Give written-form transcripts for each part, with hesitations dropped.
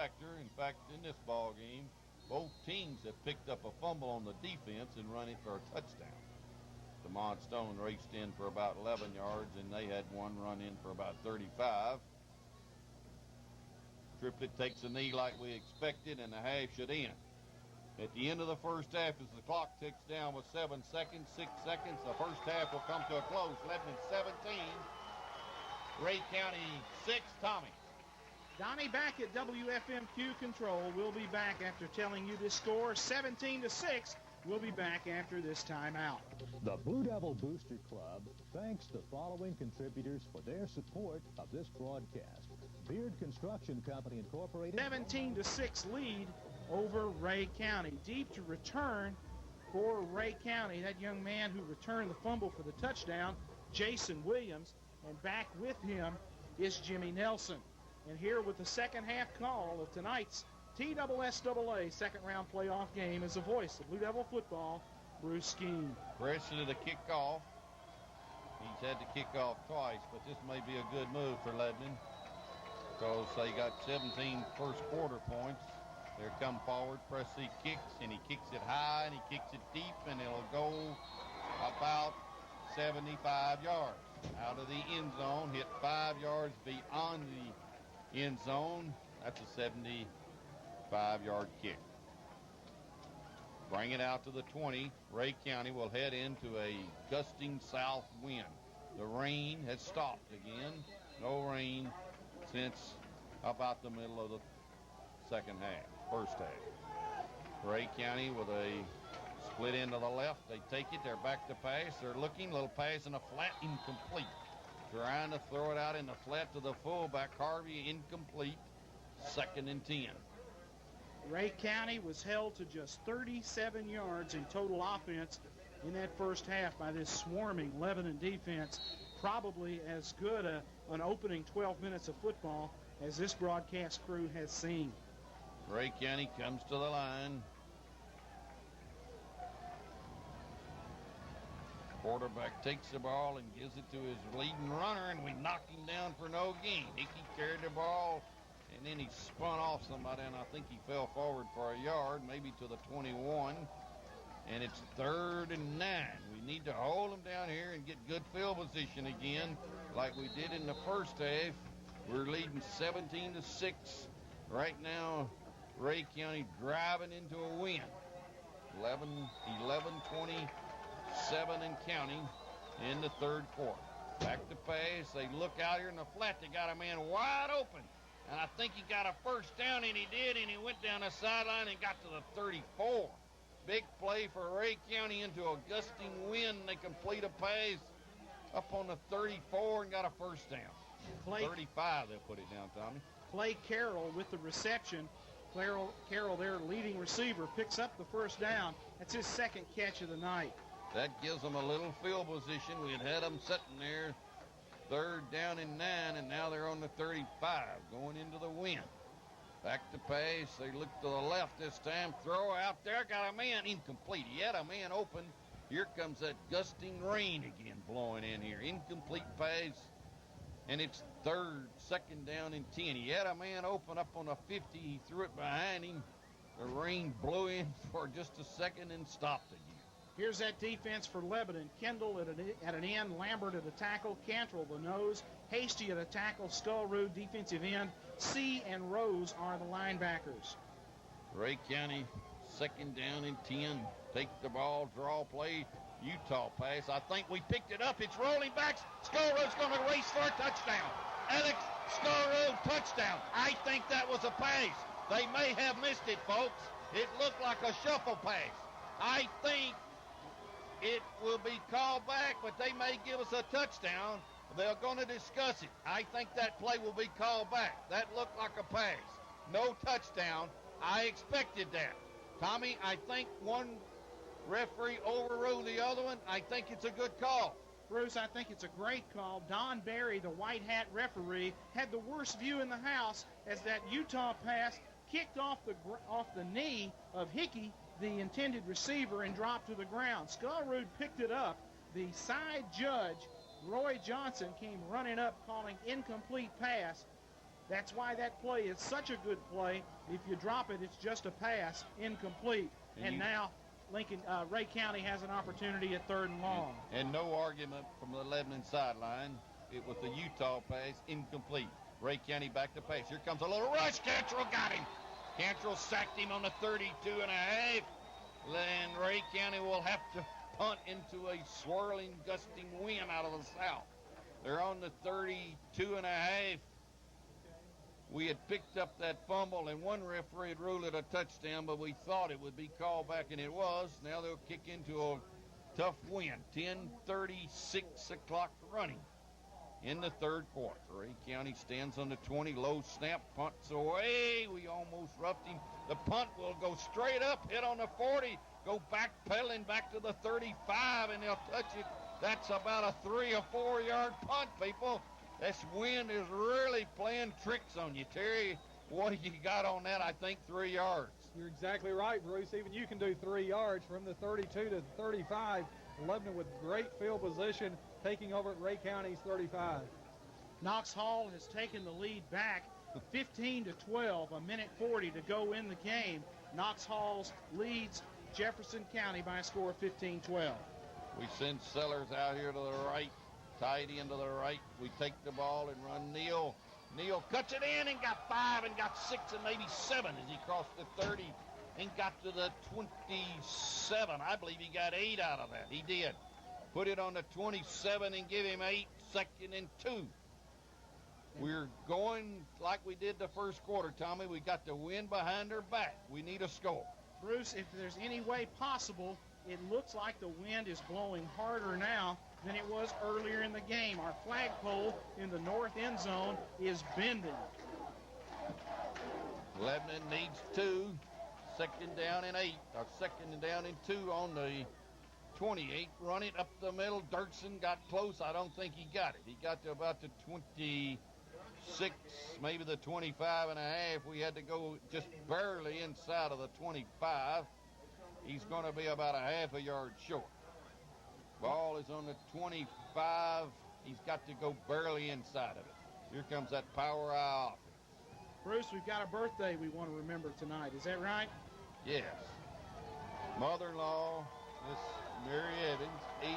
factor. In fact, in this ball game, both teams have picked up a fumble on the defense and run it for a touchdown. DeMont Stone raced in for about 11 yards, and they had one run in for about 35. Triplett takes a knee like we expected, and the half should end. At the end of the first half, as the clock ticks down with 7 seconds, 6 seconds, the first half will come to a close. Lebanon 17, Ray County 6. Tommy. Donnie back at WFMQ Control. We'll be back after telling you this score, 17-6. We'll be back after this timeout. The Blue Devil Booster Club thanks the following contributors for their support of this broadcast. Beard Construction Company Incorporated. 17-6 lead over Ray County. Deep to return for Ray County. That young man who returned the fumble for the touchdown, Jason Williams, and back with him is Jimmy Nelson. And here with the second half call of tonight's TSSAA second round playoff game is the voice of Blue Devil football, Bruce Skeen. Pressure to the kickoff. He's had to kick off twice, but this may be a good move for Lebanon because they got 17 first quarter points. There come forward, Pressy kicks, and he kicks it high, and he kicks it deep, and it'll go about 75 yards out of the end zone, hit 5 yards beyond the end zone. That's a 75-yard kick. Bring it out to the 20. Ray County will head into a gusting south wind. The rain has stopped again. No rain since about the middle of the first half. Ray County with a split end to the left. They take it. They're back to pass. They're looking. Little pass in the flat, incomplete. Trying to throw it out in the flat to the fullback, Harvey, incomplete. 2nd and 10. Ray County was held to just 37 yards in total offense in that first half by this swarming Lebanon defense. Probably as good an opening 12 minutes of football as this broadcast crew has seen. Ray County comes to the line. Quarterback takes the ball and gives it to his leading runner, and we knocked him down for no gain. Hickey carried the ball, and then he spun off somebody, and I think he fell forward for a yard, maybe to the 21. And it's 3rd and 9. We need to hold them down here and get good field position again like we did in the first half. We're leading 17-6. Right now, Ray County driving into a win. 11-27 and counting in the third quarter. Back to pass. They look out here in the flat. They got a man wide open. And I think he got a first down, and he did, and he went down the sideline and got to the 34. Big play for Ray County into a gusting wind. They complete a pass up on the 34 and got a first down. 35, they'll put it down, Tommy. Clay Carroll with the reception. Carroll, their leading receiver, picks up the first down. That's his second catch of the night. That gives them a little field position. We had them sitting there, 3rd down and 9, and now they're on the 35, going into the wind. Back to pass. They look to the left this time. Throw out there. Got a man incomplete. He had a man open. Here comes that gusting rain again blowing in here. Incomplete pass. And it's 2nd down and 10. He had a man open up on the 50. He threw it behind him. The rain blew in for just a second and stopped again. Here's that defense for Lebanon. Kendall at an end, Lambert at a tackle, Cantrell the nose, Hasty at a tackle, Skullroot defensive end, C and Rose are the linebackers. Ray County, 2nd down and 10. Take the ball, draw play, Utah pass. I think we picked it up. It's rolling back. Skullroot's going to race for a touchdown. Alex Skullroot, touchdown. I think that was a pass. They may have missed it, folks. It looked like a shuffle pass. I think it will be called back, but they may give us a touchdown. They're going to discuss it. I think that play will be called back. That looked like a pass. No touchdown. I expected that. Tommy, I think one referee overruled the other one. I think it's a good call. Bruce, I think it's a great call. Don Berry, the white hat referee, had the worst view in the house as that Utah pass kicked off the knee of Hickey, the intended receiver, and dropped to the ground. Skullroot picked it up. The side judge, Roy Johnson, came running up calling incomplete pass. That's why that play is such a good play. If you drop it, it's just a pass, incomplete. And now Ray County has an opportunity at 3rd and long. And no argument from the Lebanon sideline. It was the Utah pass, incomplete. Ray County back to pass. Here comes a little rush. Cantrell got him. Cantrell sacked him on the 32.5. Then Ray County will have to punt into a swirling, gusting wind out of the south. They're on the 32.5. We had picked up that fumble, and one referee had ruled it a touchdown, but we thought it would be called back, and it was. Now they'll kick into a tough wind. 10:36 o'clock running in the 3rd quarter. Ray County stands on the 20, low snap, punts away. We almost roughed him. The punt will go straight up, hit on the 40, go back pedaling back to the 35, and they'll touch it. That's about a 3 or 4 yard punt, people. This wind is really playing tricks on you, Terry. What do you got on that? I think 3 yards. You're exactly right, Bruce. Even you can do 3 yards from the 32 to the 35. Lebanon with great field position, taking over at Ray County's 35. Knox Hall has taken the lead back 15-12, a minute 40 to go in the game. Knox Hall leads Jefferson County by a score of 15-12. We send Sellers out here to the right, tight end to the right. We take the ball and run Neal. Neal cuts it in and got 5 and got 6 and maybe 7 as he crossed the 30 and got to the 27. I believe he got 8 out of that. He did. Put it on the 27 and give him 8, 2nd and 2. We're going like we did the first quarter, Tommy. We got the wind behind our back. We need a score. Bruce, if there's any way possible, it looks like the wind is blowing harder now than it was earlier in the game. Our flagpole in the north end zone is bending. Lebanon needs 2. 2nd down and 8. Or 2nd down and 2 on the 28. Run it up the middle. Dirksen got close. I don't think he got it. He got to about the 26, maybe the 25 and a half. We had to go just barely inside of the 25. He's going to be about a half a yard short. Ball is on the 25. He's got to go barely inside of it. Here comes that power eye offense. Bruce, we've got a birthday we want to remember tonight. Is that right? Yes. Mother-in-law, Miss Mary Evans, 80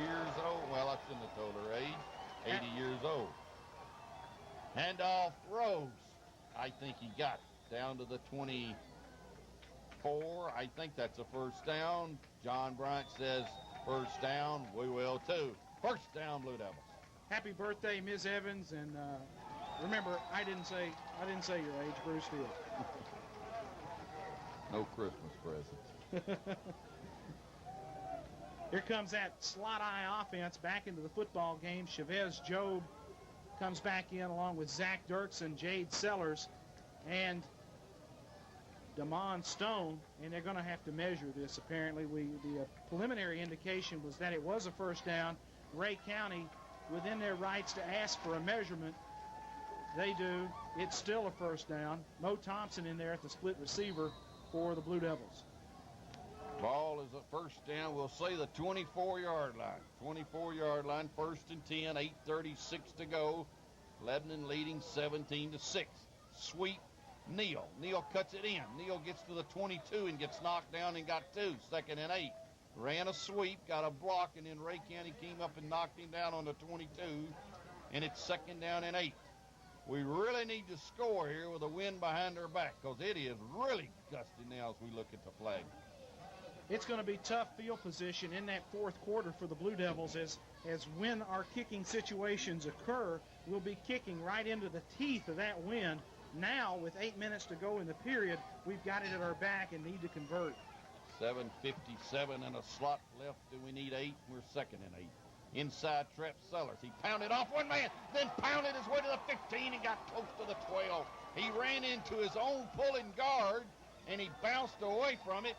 years old. Well, I shouldn't have told her age. 80 years old. Handoff Rose. I think he got it down to the 24. I think that's a first down. John Bryant says first down. We will too. First down, Blue Devils. Happy birthday, Ms. Evans, and remember, I didn't say your age. Bruce did. No Christmas presents. Here comes that slot eye offense back into the football game. Chavez Job comes back in along with Zach Dirksen, Jade Sellers, and Damon Stone, and they're going to have to measure this. Apparently, the preliminary indication was that it was a first down. Ray County, within their rights to ask for a measurement, they do. It's still a first down. Mo Thompson in there at the split receiver for the Blue Devils. Ball is a first down. We'll say the 24-yard line. 24-yard line, 1st and 10, 8:36 to go. Lebanon leading 17-6. Sweep. Neal cuts it in. Neal gets to the 22 and gets knocked down and got 2. 2nd and 8. Ran a sweep, got a block, and then Ray County came up and knocked him down on the 22, and it's 2nd down and 8. We really need to score here with the wind behind our back because it is really gusty now as we look at the flag. It's going to be tough field position in that 4th quarter for the Blue Devils as when our kicking situations occur, we'll be kicking right into the teeth of that wind. Now, with 8 minutes to go in the period, we've got it at our back and need to convert. 7:57 and a slot left, and we need 8. We're 2nd and 8. Inside trap Sellers. He pounded off one man, then pounded his way to the 15 and got close to the 12. He ran into his own pulling guard, and he bounced away from it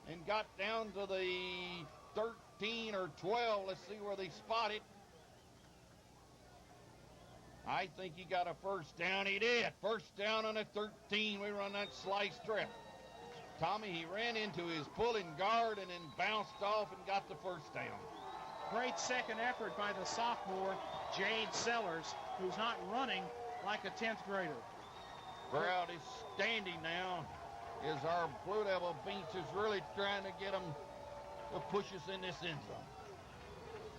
and got down to the 13 or 12. Let's see where they spot it. I think he got a first down. He did. First down on the 13. We run that slice trap. Tommy, he ran into his pulling guard and then bounced off and got the first down. Great second effort by the sophomore, Jade Sellers, who's not running like a 10th grader. Crowd is standing now as our Blue Devil Beats is really trying to get them to push us in this end zone.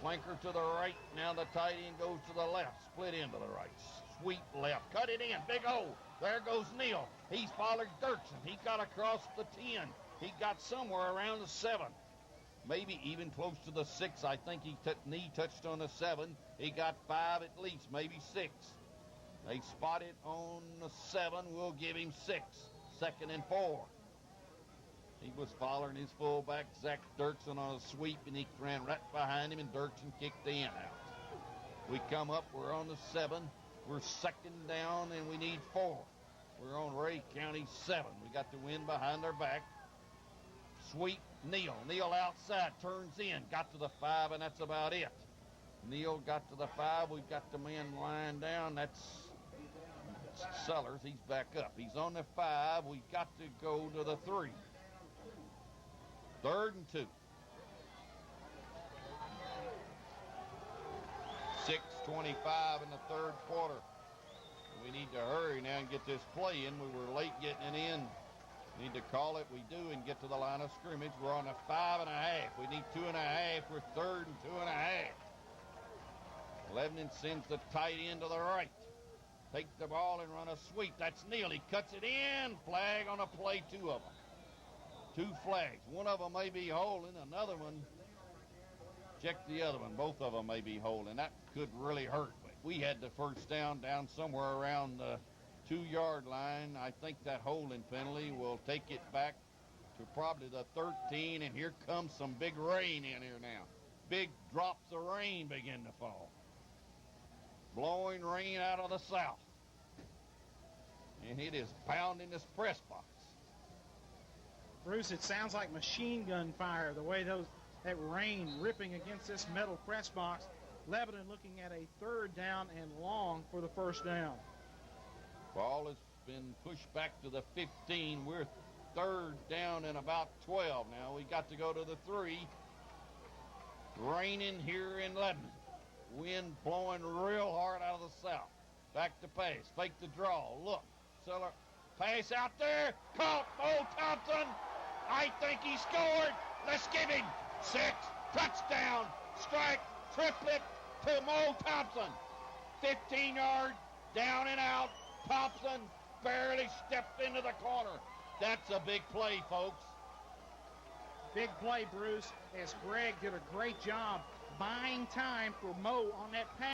Flanker to the right. Now the tight end goes to the left. Split into the right. Sweep left. Cut it in. Big hole. There goes Neal. He's followed Dirksen. He got across the 10. He got somewhere around the 7. Maybe even close to the 6. I think he knee touched on the 7. He got 5 at least, maybe 6. They spot it on the 7. We'll give him 6. 2nd and 4. He was following his fullback, Zach Dirksen, on a sweep, and he ran right behind him, and Dirksen kicked the end out. We come up, we're on the 7. We're 2nd down, and we need 4. We're on Ray County 7. We got the wind behind our back. Sweep, Neal. Neal outside, turns in, got to the 5, and that's about it. Neal got to the 5. We've got the man lying down. That's Sellers. He's back up. He's on the 5. We've got to go to the 3. 3rd and 2. 6:25 in the 3rd quarter. We need to hurry now and get this play in. We were late getting it in. Need to call it. We do, and get to the line of scrimmage. We're on a 5.5. We need 2.5. We're 3rd and 2.5. Lebanon sends the tight end to the right. Take the ball and run a sweep. That's Neal. He cuts it in. Flag on a play, 2 of them. 2 flags. One of them may be holding. Another one, check the other one. Both of them may be holding. That could really hurt. But we had the first down somewhere around the 2-yard line. I think that holding penalty will take it back to probably the 13. And here comes some big rain in here now. Big drops of rain begin to fall. Blowing rain out of the south. And it is pounding this press box. Bruce, it sounds like machine gun fire, the way that rain ripping against this metal press box. Lebanon looking at a 3rd down and long for the 1st down. Ball has been pushed back to the 15. We're 3rd down and about 12 now. We got to go to the 3. Raining here in Lebanon. Wind blowing real hard out of the south. Back to pass. Fake the draw. Look. Seller. Pass out there. Caught. Mo Thompson. I think he scored. Let's give him 6. Touchdown. Strike. Triplet to Mo Thompson. 15-yard. Down and out. Thompson barely stepped into the corner. That's a big play, folks. Big play, Bruce, as Greg did a great job buying time for Mo on that pass.